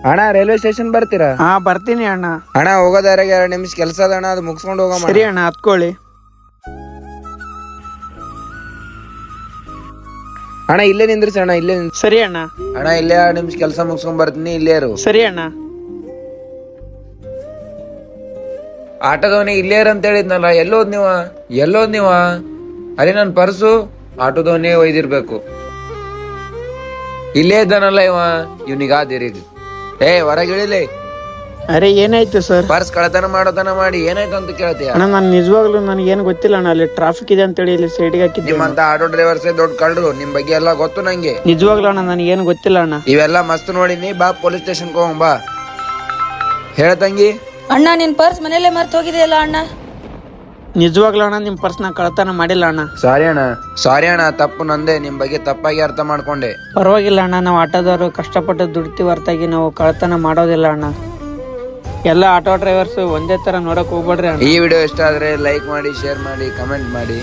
ಅಣ್ಣ railway station ಬರ್ತೀರಾ? ಹಾ ಬರ್ತೀನಿ ಅಣ್ಣ. ಅಣ್ಣ ಹೋಗೋದಾರಾಗ 2 ನಿಮಿಷ ಕೆಲಸ ಅದ ಅಣ್ಣ, ಅದು ಮುಗಿಸ್ಕೊಂಡು ಹೋಗಮ್ಮ. ಸರಿ ಅಣ್ಣ, ಹತ್ಕೊಳ್ಳಿ. ಅಣ್ಣ ಇಲ್ಲೇ ನಿಂದ್ರಿಸಿ ಅಣ್ಣ, ಇಲ್ಲೇ ಸರಿ ಅಣ್ಣ. ಅಣ್ಣ ಇಲ್ಲೇ 2 ನಿಮಿಷ ಕೆಲಸ ಮುಗಿಸ್ಕೊಂಡ್ ಬರ್ತೀನಿ, ಇಲ್ಲೇ ಇರು. ಸರಿ ಅಣ್ಣ. ಆಟೋದವನಿಗೆ ಇಲ್ಲೇ ಇರು ಅಂತ ಹೇಳಿದ್ನಲ್ಲ, ಎಲ್ಲೋದ್ ನೀವ? ಅರೆ ನನ್ ಪರ್ಸು ಆಟೋದವನೇ ಒಯ್ದಿರ್ಬೇಕು. ಇಲ್ಲೇ ಇದ್ದಾನಲ್ಲ ಇವನಿಗಾದಿರಿದು. ಹೊರಗಿಳಿಲಿ. ಅರೆ ಏನಾಯ್ತು ಸರ್? ಪರ್ಸ್ ಕಳತನ ಮಾಡೋತನ ಮಾಡಿ ಏನಾಯ್ತು ಅಂತ ಕೇಳ್ತೀಯ? ಅಣ್ಣ ನಾನು ನಿಜವಾಗ್ಲೂ ನನಗೇನು ಗೊತ್ತಿಲ್ಲ ಅಣ್ಣ, ಅಲ್ಲಿ ಟ್ರಾಫಿಕ್ ಇದೆ ಅಂತೇಳಿ ಇಲ್ಲಿ ಸೈಡ್ಗೆ ಹಾಕಿದ್ದೆ. ನಿಮ್ಮಂತ ಆಟೋ ಡ್ರೈವರ್ಸೇ ದೊಡ್ಡ ಕಳ್ರು, ನಿಮ್ ಬಗ್ಗೆ ಎಲ್ಲ ಗೊತ್ತು ನಂಗೆ. ನಿಜವಾಗ್ಲೂ ಅಣ್ಣ ನನಗೇನು ಗೊತ್ತಿಲ್ಲ ಅಣ್ಣ. ಇವೆಲ್ಲ ಮಸ್ತ್ ನೋಡಿನಿ, ಬಾ ಪೊಲೀಸ್ ಸ್ಟೇಷನ್ ಹೋಗಂ ಬಾ. ಹೇಳ್ತಂಗಿ. ಅಣ್ಣ ನಿನ್ ಪರ್ಸ್ ಮನೇಲೆ ಮರ್ತ್ ಹೋಗಿದೆಯಲ್ಲ ಅಣ್ಣ. ನಿಜವಾಗ್ಲೂ ಅಣ್ಣ ನಿಮ್ ಪರ್ಸ್ ನಾ ಕಳ್ತನ ಮಾಡಿಲ್ಲ ಅಣ್ಣ. ಸಾರಿ ಅಣ್ಣ, ತಪ್ಪು ನಂದೆ, ನಿಮ್ ಬಗ್ಗೆ ತಪ್ಪಾಗಿ ಅರ್ಥ ಮಾಡ್ಕೊಂಡೆ. ಪರವಾಗಿಲ್ಲ ಅಣ್ಣ, ನಾವು ಆಟೋದವರು ಕಷ್ಟಪಟ್ಟು ದುಡ್ತೀವಿ ಹೊರತಾಗಿ ನಾವು ಕಳ್ತನ ಮಾಡೋದಿಲ್ಲ ಅಣ್ಣ. ಎಲ್ಲ ಆಟೋ ಡ್ರೈವರ್ಸ್ ಒಂದೇ ತರ ನೋಡಕ್ ಹೋಗ್ಬೇಡ್ರಿ ಅಣ್ಣ. ಈ ವಿಡಿಯೋ ಇಷ್ಟ ಆದ್ರೆ ಲೈಕ್ ಮಾಡಿ, ಶೇರ್ ಮಾಡಿ, ಕಮೆಂಟ್ ಮಾಡಿ.